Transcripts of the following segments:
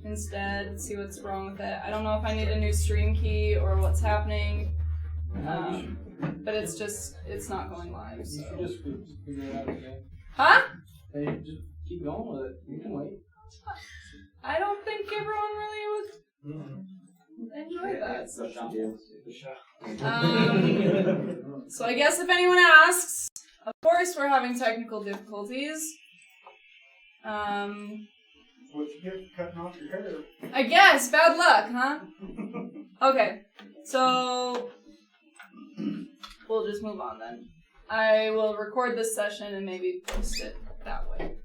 instead, see what's wrong with it. I don't know if I need a new stream key or what's happening, but it's not going live. So. You should just figure it out again. Huh? Hey, just keep going with it. You can wait. I don't think everyone really would enjoy that. So I guess if anyone asks, of course we're having technical difficulties. What's your gift for cutting off your hair? I guess, bad luck, huh? Okay, so we'll just move on then. I will record this session and maybe post it that way.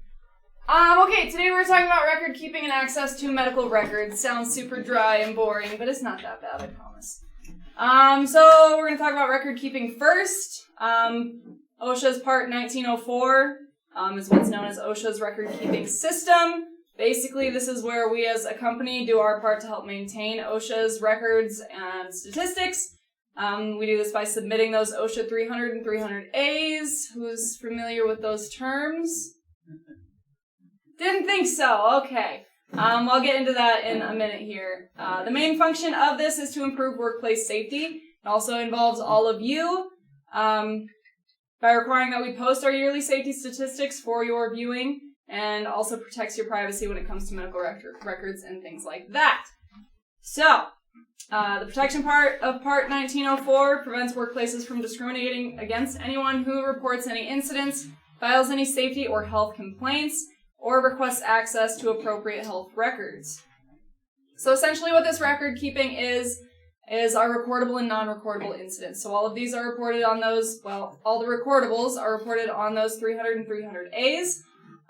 Okay, today we're talking about record keeping and access to medical records. Sounds super dry and boring, but it's not that bad, I promise. So we're going to talk about record keeping first. OSHA's Part 1904 is what's known as OSHA's record keeping system. Basically, this is where we as a company do our part to help maintain OSHA's records and statistics. We do this by submitting those OSHA 300 and 300As. Who's familiar with those terms? Didn't think so. Okay. I'll get into that in a minute here. The main function of this is to improve workplace safety. It also involves all of you by requiring that we post our yearly safety statistics for your viewing, and also protects your privacy when it comes to medical records and things like that. So, the protection part of Part 1904 prevents workplaces from discriminating against anyone who reports any incidents, files any safety or health complaints, or requests access to appropriate health records. So essentially what this record keeping is our recordable and non-recordable incidents. So all of these are reported on those, all the recordables are reported on those 300 and 300As.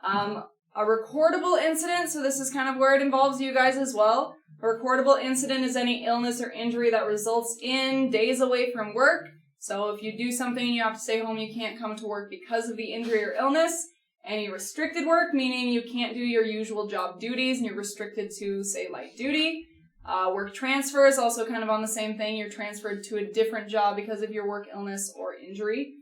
A recordable incident, so this is kind of where it involves you guys as well. A recordable incident is any illness or injury that results in days away from work. So if you do something and you have to stay home, you can't come to work because of the injury or illness. Any restricted work, meaning you can't do your usual job duties and you're restricted to, say, light duty. Work transfer is also kind of on the same thing. You're transferred to a different job because of your work illness or injury.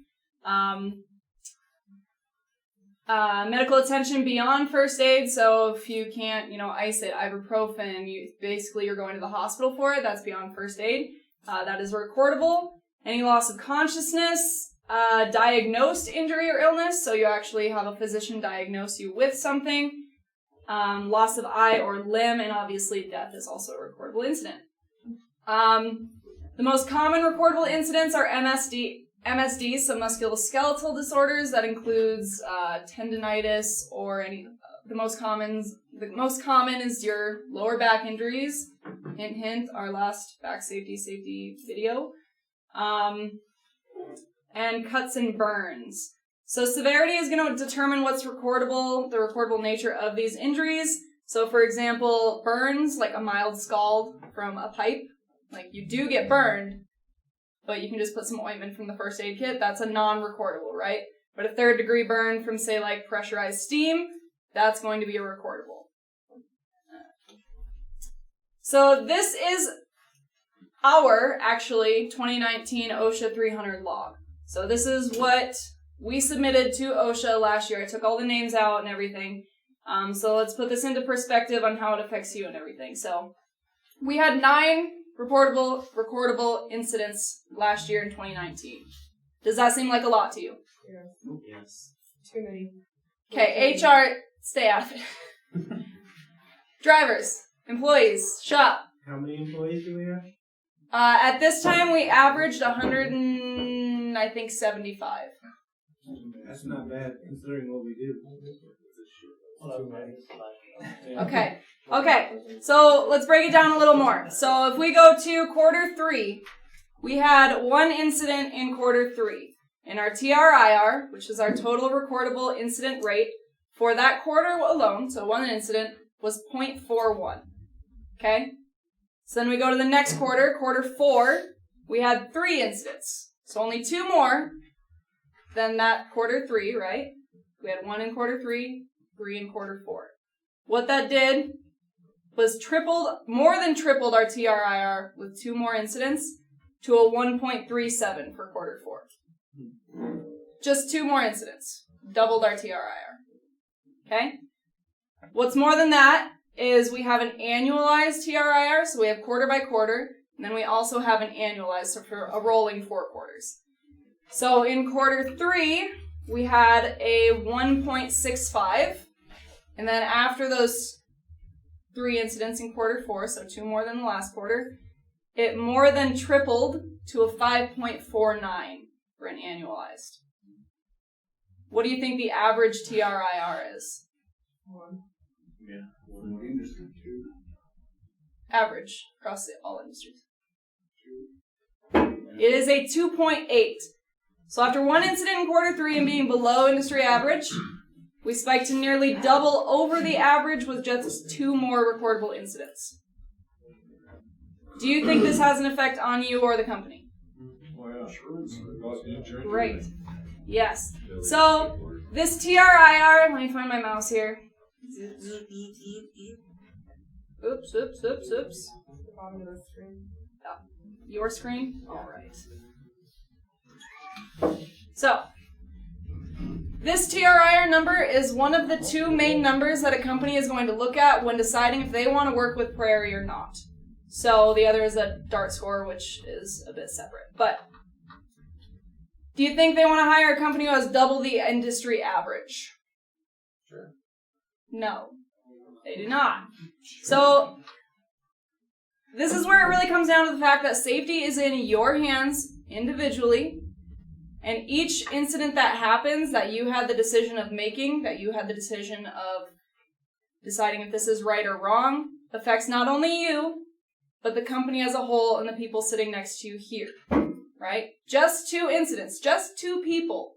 Medical attention beyond first aid. So if you can't, ice it, ibuprofen, you're going to the hospital for it. That's beyond first aid. That is recordable. Any loss of consciousness, diagnosed injury or illness. So you actually have a physician diagnose you with something. Loss of eye or limb, and obviously death is also a recordable incident. The most common recordable incidents are MSDs, so musculoskeletal disorders. That includes tendinitis or the most common is your lower back injuries. Hint, hint, our last back safety video. And cuts and burns. So severity is going to determine what's recordable, the recordable nature of these injuries. So for example, burns, like a mild scald from a pipe, like you do get burned, but you can just put some ointment from the first aid kit. That's a non-recordable, right? But a third degree burn from, say, like pressurized steam, that's going to be a recordable. So this is our, actually, 2019 OSHA 300 log. So this is what we submitted to OSHA last year. I took all the names out and everything. So let's put this into perspective on how it affects you and everything. So we had 9 recordable incidents last year in 2019. Does that seem like a lot to you? Yes. Too many. Okay, HR, stay out of it. Drivers, employees, shop. How many employees do we have? At this time, we averaged 75. That's not bad considering what we do. Okay, so let's break it down a little more. So if we go to quarter 3, we had 1 incident in quarter 3. And our TRIR, which is our total recordable incident rate, for that quarter alone, so 1 incident, was 0.41. Okay? So then we go to the next quarter, quarter 4, we had 3 incidents. So only 2 more than that quarter 3, right? We had 1 in quarter 3, 3 in quarter 4. What that did was more than tripled our TRIR with 2 more incidents to a 1.37 for quarter 4. Just 2 more incidents doubled our TRIR. Okay? What's more than that is we have an annualized TRIR, so we have quarter by quarter, and then we also have an annualized, so for a rolling 4 quarters. So in quarter 3, we had a 1.65, and then after those 3 incidents in quarter 4, so 2 more than the last quarter, it more than tripled to a 5.49 for an annualized. What do you think the average TRIR is? 1. Yeah. 1 industry, 2. Average across all industries. It is a 2.8. So after 1 incident in quarter 3 and being below industry average, we spiked to nearly double over the average with just 2 more recordable incidents. Do you think this has an effect on you or the company? Well, yeah, sure. Great. Yes. So this TRIR, let me find my mouse here. Oops. Bottom of the screen. Oh, your screen? All right. So, this TRIR number is one of the 2 main numbers that a company is going to look at when deciding if they want to work with Prairie or not. So the other is a DART score, which is a bit separate. But do you think they want to hire a company who has double the industry average? Sure. No, they do not. So this is where it really comes down to the fact that safety is in your hands individually, and each incident that happens that you had the decision of making, that you had the decision of deciding if this is right or wrong, affects not only you, but the company as a whole and the people sitting next to you here, right? Just 2 incidents, just 2 people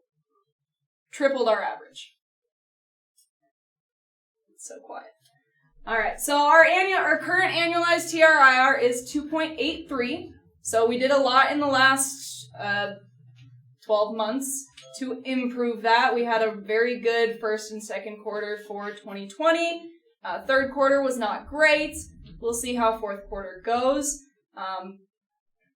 tripled our average. It's so quiet. All right, so our current annualized TRIR is 2.83. So we did a lot in the last 12 months to improve that. We had a very good first and second quarter for 2020. Third quarter was not great. We'll see how fourth quarter goes.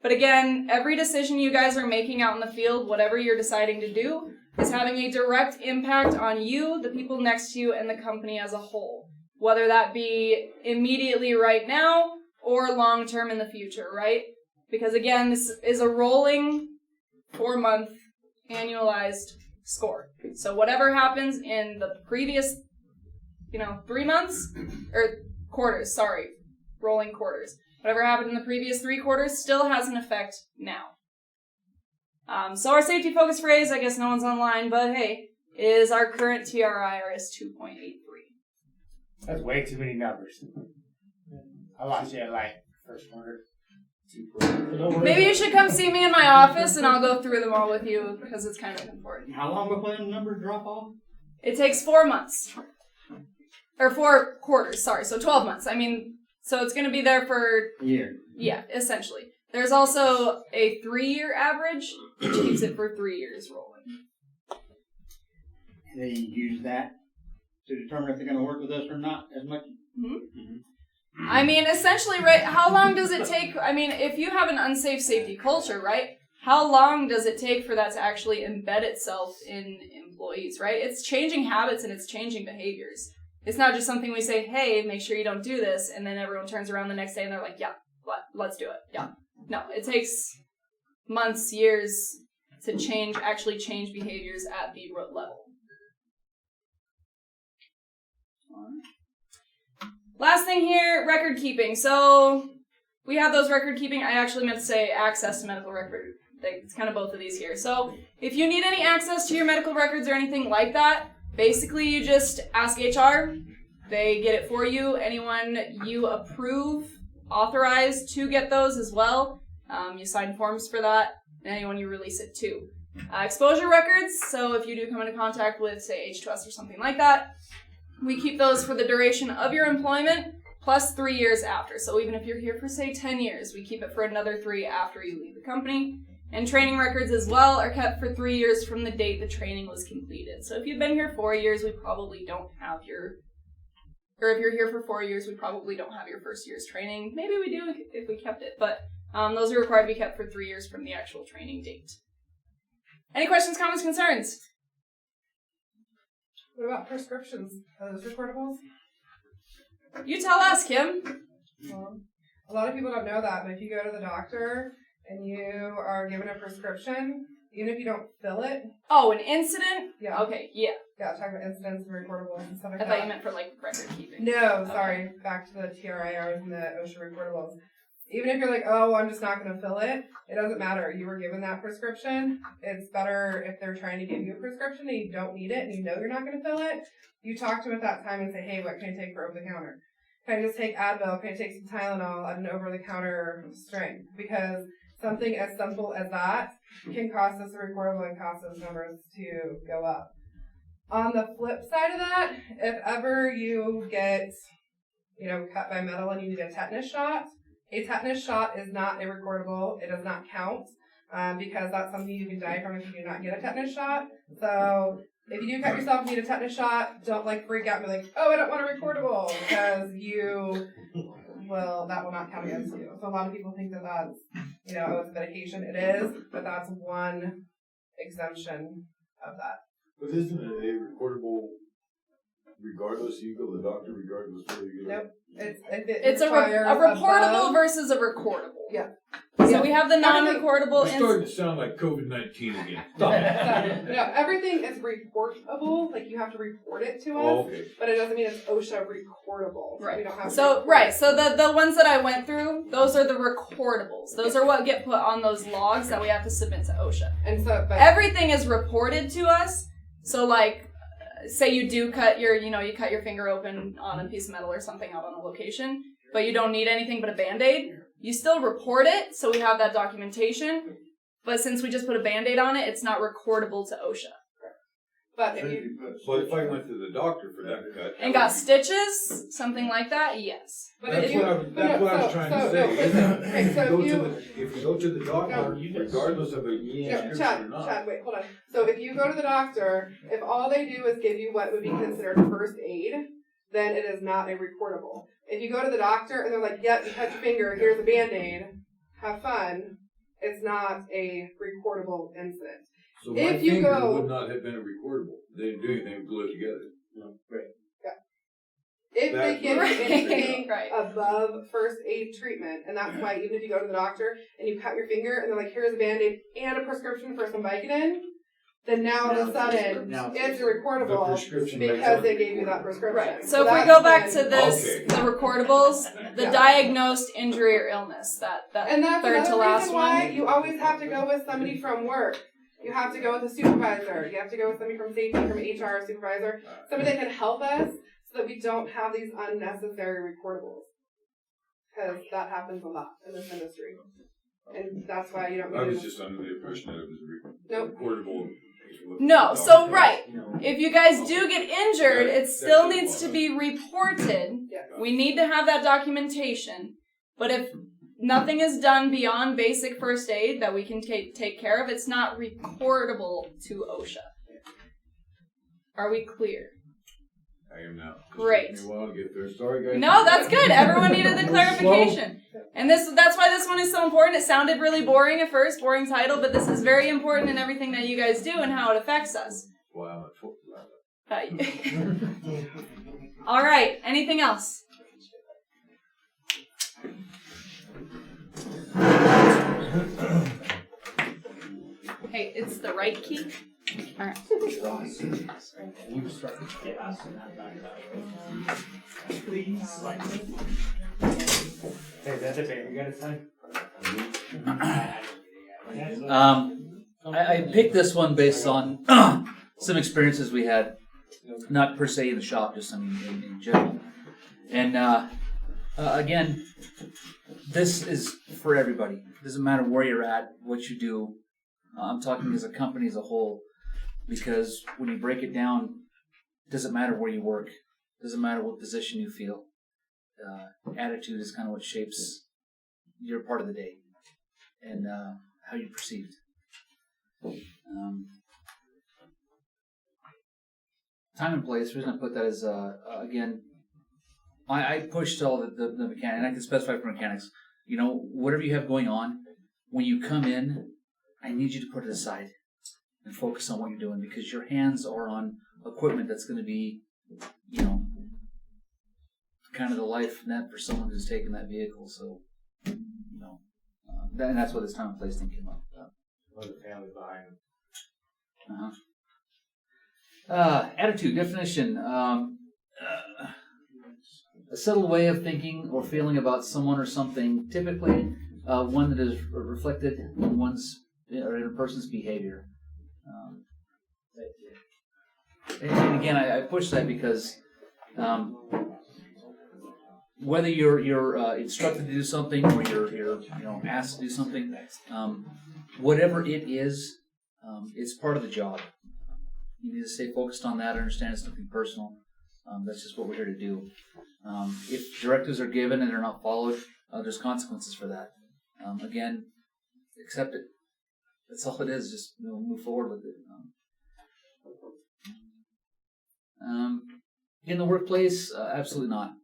But again, every decision you guys are making out in the field, whatever you're deciding to do, is having a direct impact on you, the people next to you, and the company as a whole. Whether that be immediately right now or long-term in the future, right? Because again, this is a rolling 4-month annualized score. So whatever happens in the previous, 3 months, or quarters, sorry, rolling quarters. Whatever happened in the previous 3 quarters still has an effect now. So our safety focus phrase, I guess no one's online, but hey, is our current TRIR is 2.83. That's way too many numbers. I lost you at first quarter. Maybe you should come see me in my office and I'll go through them all with you because it's kind of important. How long before the numbers drop off? It takes 4 months. Or 4 quarters, sorry, so 12 months. So it's going to be there for... A year. Yeah, essentially. There's also a 3-year average, which keeps it for 3 years rolling. They use that to determine if they're going to work with us or not as much. Mm-hmm. Essentially, right, how long does it take, if you have an unsafe safety culture, right, how long does it take for that to actually embed itself in employees, right? It's changing habits and it's changing behaviors. It's not just something we say, hey, make sure you don't do this, and then everyone turns around the next day and they're like, yeah, let's do it, yeah. No, it takes months, years to actually change behaviors at the root level. Last thing here, record keeping. So we have those record keeping. I actually meant to say access to medical record. It's kind of both of these here. So if you need any access to your medical records or anything like that, basically you just ask HR. They get it for you. Anyone you approve, authorize to get those as well. You sign forms for that. And anyone you release it to. Exposure records. So if you do come into contact with, say, H2S or something like that, we keep those for the duration of your employment, plus 3 years after. So even if you're here for, say, 10 years, we keep it for another 3 after you leave the company. And training records as well are kept for 3 years from the date the training was completed. So if you've been here 4 years, we probably don't have or if you're here for 4 years, we probably don't have your first year's training. Maybe we do if we kept it, but those are required to be kept for 3 years from the actual training date. Any questions, comments, concerns? What about prescriptions? Are those recordables? You tell us, Kim. A lot of people don't know that, but if you go to the doctor and you are given a prescription, even if you don't fill it. Oh, an incident? Yeah. Okay, yeah. Yeah, talking about incidents and recordables and stuff like I that. thought you meant for like record keeping. No, sorry. Back to the TRIRs and the OSHA recordables. Even if you're like, oh, I'm just not going to fill it, it doesn't matter. You were given that prescription. It's better if they're trying to give you a prescription and you don't need it and you know you're not going to fill it. You talk to them at that time and say, hey, what can I take for over the counter? Can I just take Advil? Can I take some Tylenol at an over-the-counter strength? Because something as simple as that can cost us a recordable and cost those numbers to go up. On the flip side of that, if ever you get, cut by metal and you need a tetanus shot is not a recordable. It does not count because that's something you can die from if you do not get a tetanus shot. So if you do cut yourself and need a tetanus shot, don't freak out and be like, oh, I don't want a recordable, because that will not count against you. So a lot of people think that that's, it's a medication. It is, but that's one exemption of that. But isn't it a recordable regardless? You go to the doctor regardless whether you get Nope. It's a reportable versus a recordable. Yeah. So we have the non-recordable. It's starting to sound like COVID-19 again. Stop. No, everything is reportable. Like you have to report it to us. Oh, okay. But it doesn't mean it's OSHA recordable. Right. We don't have So the ones that I went through, those are the recordables. Those are what get put on those logs that we have to submit to OSHA. And so, but everything is reported to us. So say you do cut your finger open on a piece of metal or something out on a location, but you don't need anything but a Band-Aid, you still report it, so we have that documentation. But since we just put a Band-Aid on it, it's not recordable to OSHA. But if I went to the doctor for that cut and got stitches, something like that, yes. That's what I was trying to say. If you go to the doctor, regardless of a prescription or not. Chad, wait, hold on. So if you go to the doctor, if all they do is give you what would be considered first aid, then it is not a recordable. If you go to the doctor and they're like, yep, you cut your finger, here's a Band-Aid, have fun, it's not a recordable incident. So my if you finger go, would not have been a recordable. They didn't do anything, glue it together. No, right. if they give you anything Right. above first aid treatment, and that's why even if you go to the doctor and you cut your finger and they're like, here's a Band-Aid and a prescription for some Vicodin, then now all of a sudden it's a recordable because they gave you that prescription. Right. So if we go back to this, the recordables, the diagnosed injury or illness, that and that's third to another last reason why one. you always have to go with somebody from work. You have to go with a supervisor. You have to go with somebody from safety, from HR, supervisor, somebody that can help us so that we don't have these unnecessary recordables. Because that happens a lot in this industry. And that's why you don't I need was just under the impression that it was Nope. recordable. No, so right. If you guys do get injured, it still needs to be reported. Yes. We need to have that documentation. But if nothing is done beyond basic first aid that we can take care of, it's not recordable to OSHA. Are we clear? I am now. Great. It took me a while to get there. Sorry, guys. No, that's good. Everyone needed the clarification. And that's why this one is so important. It sounded really boring at first, boring title, but this is very important in everything that you guys do and how it affects us. Wow. All right. Anything else? Hey, it's the right key. All right. Hey, that's a bit. You got to sign. I picked this one based on some experiences we had, not per se in the shop, just in general. And again, this is for everybody. It doesn't matter where you're at, what you do. I'm talking as a company as a whole, because when you break it down, it doesn't matter where you work. It doesn't matter what position you feel. Attitude is kind of what shapes your part of the day and how you're perceived. Time and place. The reason I put that is, again, I pushed all the mechanics, and I can specify for mechanics, whatever you have going on, when you come in, I need you to put it aside and focus on what you're doing, because your hands are on equipment that's going to be, kind of the life net for someone who's taken that vehicle. So, and that's where this time and place thing came up. Or the family behind him. Attitude, definition. A settled way of thinking or feeling about someone or something, typically one that is reflected in in a person's behavior. And again, I push that because whether you're instructed to do something or you're asked to do something, whatever it is, it's part of the job. You need to stay focused on that. Understand it's nothing personal. That's just what we're here to do. If directives are given and they're not followed, there's consequences for that. Again, accept it. That's all it is. Just move forward with it. In the workplace, absolutely not.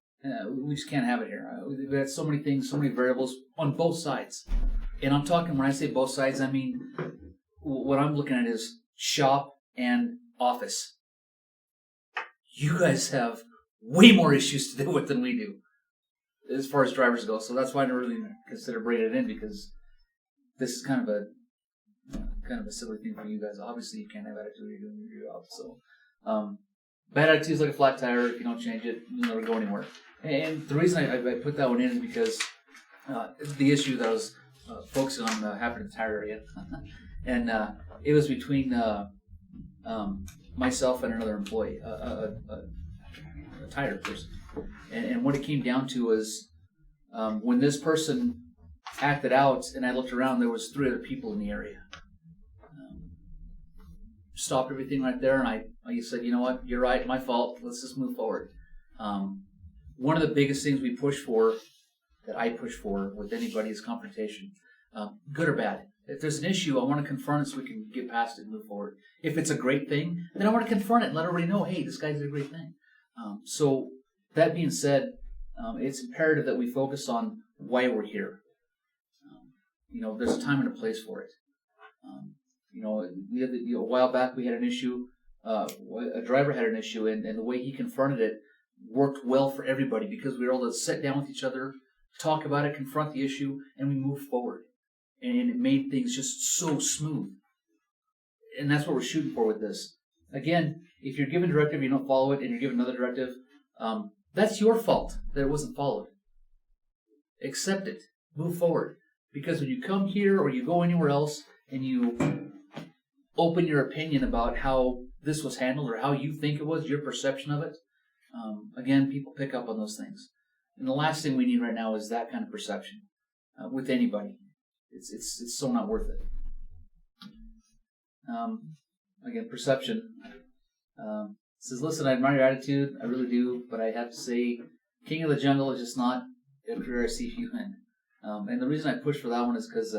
We just can't have it here. We've got so many things, so many variables on both sides. And I'm talking, when I say both sides, I mean what I'm looking at is shop and office. You guys have way more issues to deal with than we do as far as drivers go. So that's why I never really consider bringing it in, because this is kind of a silly thing for you guys. Obviously, you can't have attitude when you're doing your job. So bad attitude is like a flat tire. If you don't change it, you'll never go anywhere. And the reason I put that one in is because the issue that I was focusing on happened in the tire area. And it was between myself and another employee, a tire person. And what it came down to was when this person acted out and I looked around, there was 3 other people in the area. Stopped everything right there, and I said, you know what, you're right, my fault, let's just move forward. One of the biggest things we push for, that I push for with anybody, is confrontation, good or bad. If there's an issue, I want to confront it so we can get past it and move forward. If it's a great thing, then I want to confront it and let everybody know, hey, this guy did a great thing. So that being said, it's imperative that we focus on why we're here. There's a time and a place for it. We had a while back we had an issue. A driver had an issue, and the way he confronted it worked well for everybody because we were able to sit down with each other, talk about it, confront the issue, and we moved forward. And it made things just so smooth. And that's what we're shooting for with this. Again, if you're given a directive, you don't follow it, and you're given another directive, that's your fault that it wasn't followed. Accept it. Move forward. Because when you come here or you go anywhere else and you open your opinion about how this was handled or how you think it was, your perception of it, again, people pick up on those things. And the last thing we need right now is that kind of perception with anybody. It's so not worth it. Again, perception. Says, listen, I admire your attitude, I really do, but I have to say, King of the Jungle is just not a career I see you in. And the reason I push for that one is because,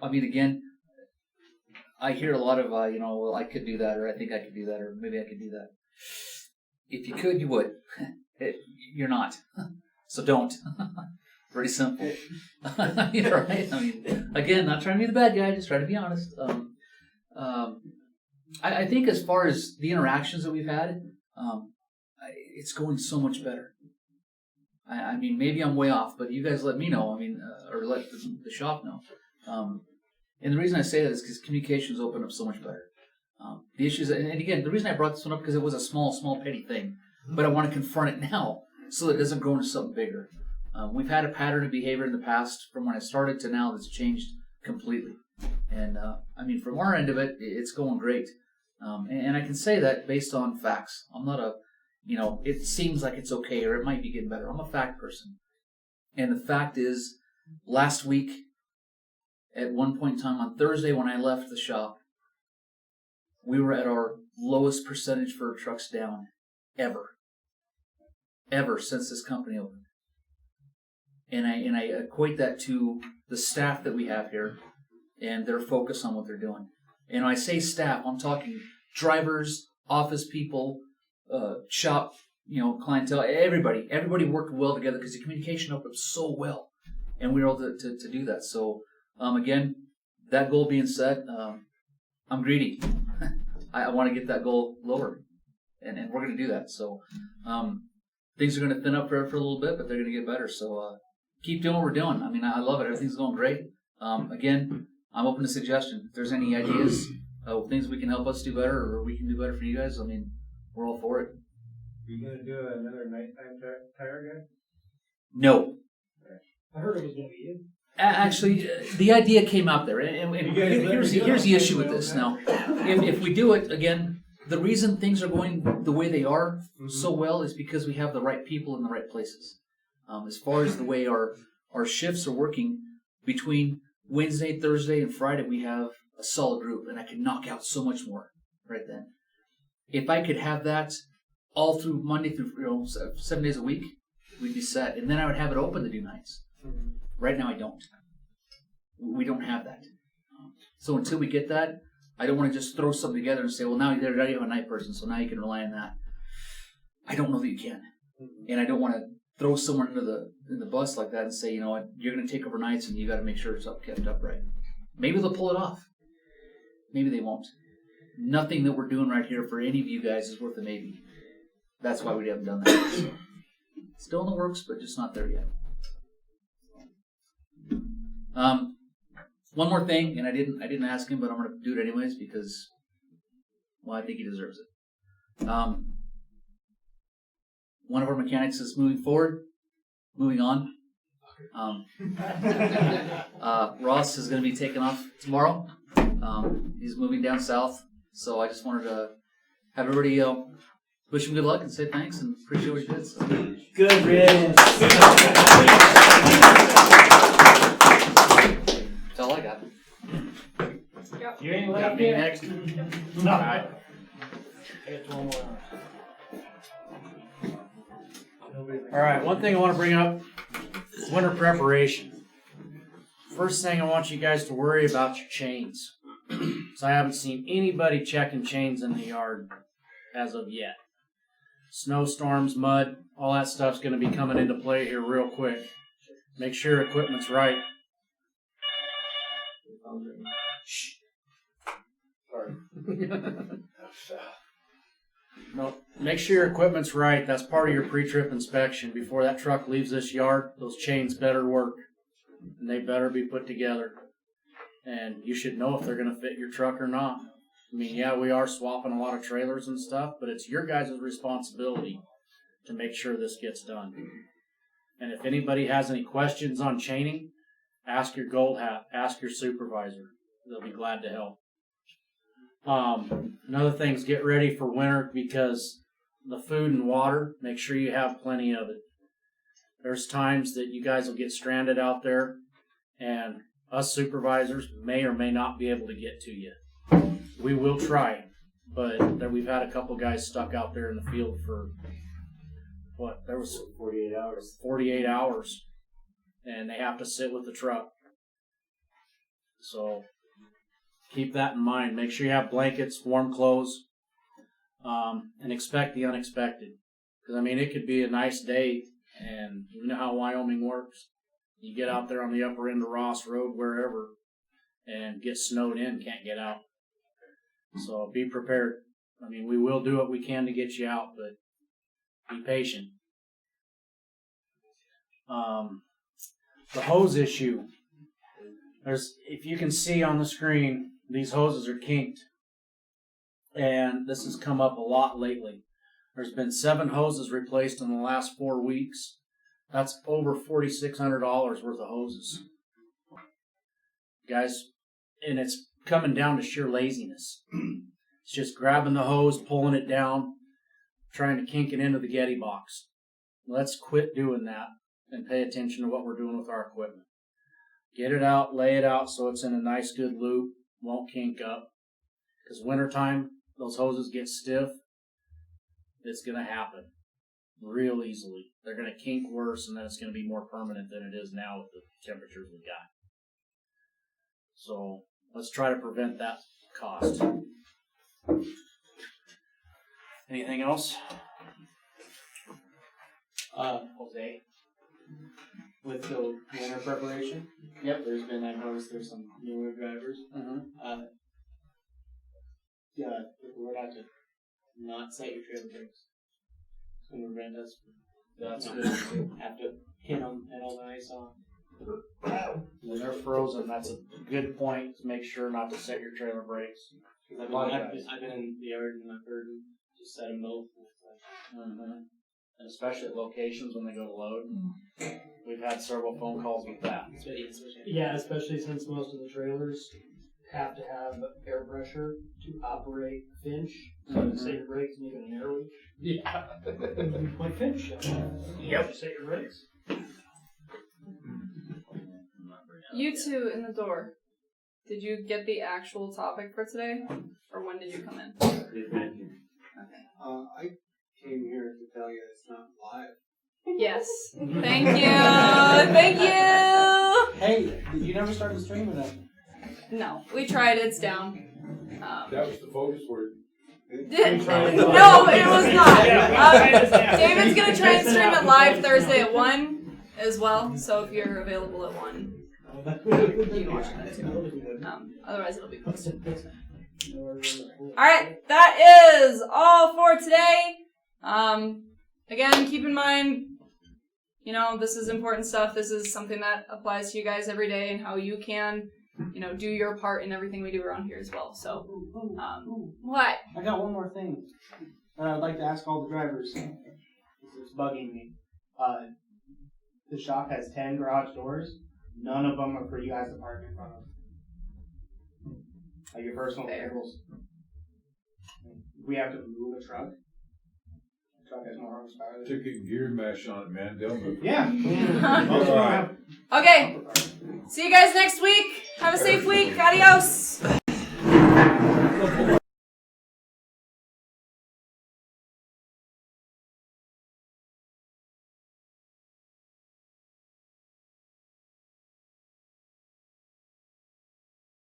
again, I hear a lot of, well, I could do that, or I think I could do that, or maybe I could do that. If you could, you would. You're not. So don't. Pretty simple. Right? Again, not trying to be the bad guy, just trying to be honest. I think as far as the interactions that we've had, it's going so much better. Maybe I'm way off, but you guys let me know, or let the shop know. And the reason I say that is because communications open up so much better. The issues, and again, the reason I brought this one up because it was a small petty thing, but I want to confront it now so that it doesn't grow into something bigger. We've had a pattern of behavior in the past from when I started to now that's changed completely. And from our end of it, it's going great. And I can say that based on facts. I'm not it seems like it's okay or it might be getting better. I'm a fact person. And the fact is, last week, at one point in time on Thursday when I left the shop, we were at our lowest percentage for trucks down ever since this company opened. And I equate that to the staff that we have here and their focus on what they're doing. And when I say staff, I'm talking drivers, office people, shop, clientele, everybody. Everybody worked well together because the communication opened up so well. And we were able to do that. So, again, that goal being set, I'm greedy. I want to get that goal lower. And we're going to do that. So, things are going to thin up for a little bit, but they're going to get better. So keep doing what we're doing. I mean, I love it. Everything's going great. Again, I'm open to suggestion. If there's any ideas of things we can help us do better or we can do better for you guys, I mean, we're all for it. Are you gonna do another nighttime tire guy? No. I heard it was going to be you. Actually, the idea came out there, and here's the issue with this. Now, if we do it again, the reason things are going the way they are so well is because we have the right people in the right places. As far as the way our shifts are working, between Wednesday, Thursday, and Friday, we have a solid group, and I can knock out so much more right then. If I could have that all through Monday through 7 days a week, we'd be set, and then I would have it open to do nights. Right now, I don't. We don't have that. So until we get that, I don't want to just throw something together and say, well, now you already have a night person, so now you can rely on that. I don't know that you can, and I don't want to throw someone in the bus like that and say, you know what, you're going to take over nights, and you got to make sure it's kept up right. Maybe they'll pull it off. Maybe they won't. Nothing that we're doing right here for any of you guys is worth a maybe. That's why we haven't done that. So, still in the works, but just not there yet. One more thing, and I didn't ask him, but I'm going to do it anyways because, well, I think he deserves it. One of our mechanics is moving on. Ross is going to be taking off tomorrow. He's moving down south, so I just wanted to have everybody wish him good luck and say thanks and appreciate what he did. So. Good riddance. That's all I got. You ain't Got left me yet? next. No. All right. It's 1 more hour. All right, one thing I want to bring up is winter preparation. First thing I want you guys to worry about your chains. So I haven't seen anybody checking chains in the yard as of yet. Snowstorms, mud, all that stuff's going to be coming into play here real quick. Make sure equipment's right. Shh. Sorry. No, make sure your equipment's right. That's part of your pre-trip inspection. Before that truck leaves this yard, those chains better work. And they better be put together. And you should know if they're going to fit your truck or not. I mean, yeah, we are swapping a lot of trailers and stuff, but it's your guys' responsibility to make sure this gets done. And if anybody has any questions on chaining, ask your gold hat, ask your supervisor. They'll be glad to help. Another thing is get ready for winter because the food and water, make sure you have plenty of it. There's times that you guys will get stranded out there and us supervisors may or may not be able to get to you. We will try, but we've had a couple guys stuck out there in the field for, there was 48 hours. 48 hours. And they have to sit with the truck. So keep that in mind. Make sure you have blankets, warm clothes, and expect the unexpected. Because, I mean, it could be a nice day, and you know how Wyoming works. You get out there on the upper end of Ross Road, wherever, and get snowed in, can't get out. So be prepared. I mean, we will do what we can to get you out, but be patient. The hose issue. If you can see on the screen, these hoses are kinked. And this has come up a lot lately. There's been 7 hoses replaced in the last 4 weeks. That's over $4,600 worth of hoses. Guys, and it's coming down to sheer laziness. It's just grabbing the hose, pulling it down, trying to kink it into the Getty box. Let's quit doing that and pay attention to what we're doing with our equipment. Get it out, lay it out so it's in a nice good loop, won't kink up. Because wintertime, those hoses get stiff. It's going to happen real easily. They're going to kink worse, and then it's going to be more permanent than it is now with the temperatures we got. So let's try to prevent that cost. Anything else? Jose, with the winter preparation, Yep. I've noticed there's some newer drivers. We're not to not set your trailer brakes. It's going to prevent us from That's good. Have to hit them and all the ice off. When they're frozen, that's a good point to make sure not to set your trailer brakes. I've A lot of been, guys. I've been in the yard and I've heard them just set them both. And especially at locations when they go to load. We've had several phone calls with that. Yeah, especially since most of the trailers have to have air pressure to operate a finch. So you set your brakes and you get an air leak. Yeah. My finch. Yep. Set your brakes. You two in the door. Did you get the actual topic for today? Or when did you come in? Okay. I came here to tell you it's not live. Yes. Thank you. Thank you. Hey, you never started streaming it. No, we tried. It's down. That was the focus word. No, it was not. David's gonna try and stream it live Thursday at 1 as well. So if you're available at 1, you can watch that too. Otherwise, it'll be posted. All right, that is all for today. Again, keep in mind, you know, this is important stuff. This is something that applies to you guys every day, and how you can, you know, do your part in everything we do around here as well. So, what? I got one more thing that I'd like to ask all the drivers. It's bugging me. The shop has 10 garage doors. None of them are for you guys to park in front of. Like your personal vehicles. We have to move a truck. The truck has more horsepower. Took a gear mesh on it, man. Don't move. Yeah. Okay. See you guys next week. Have a safe week. Adios.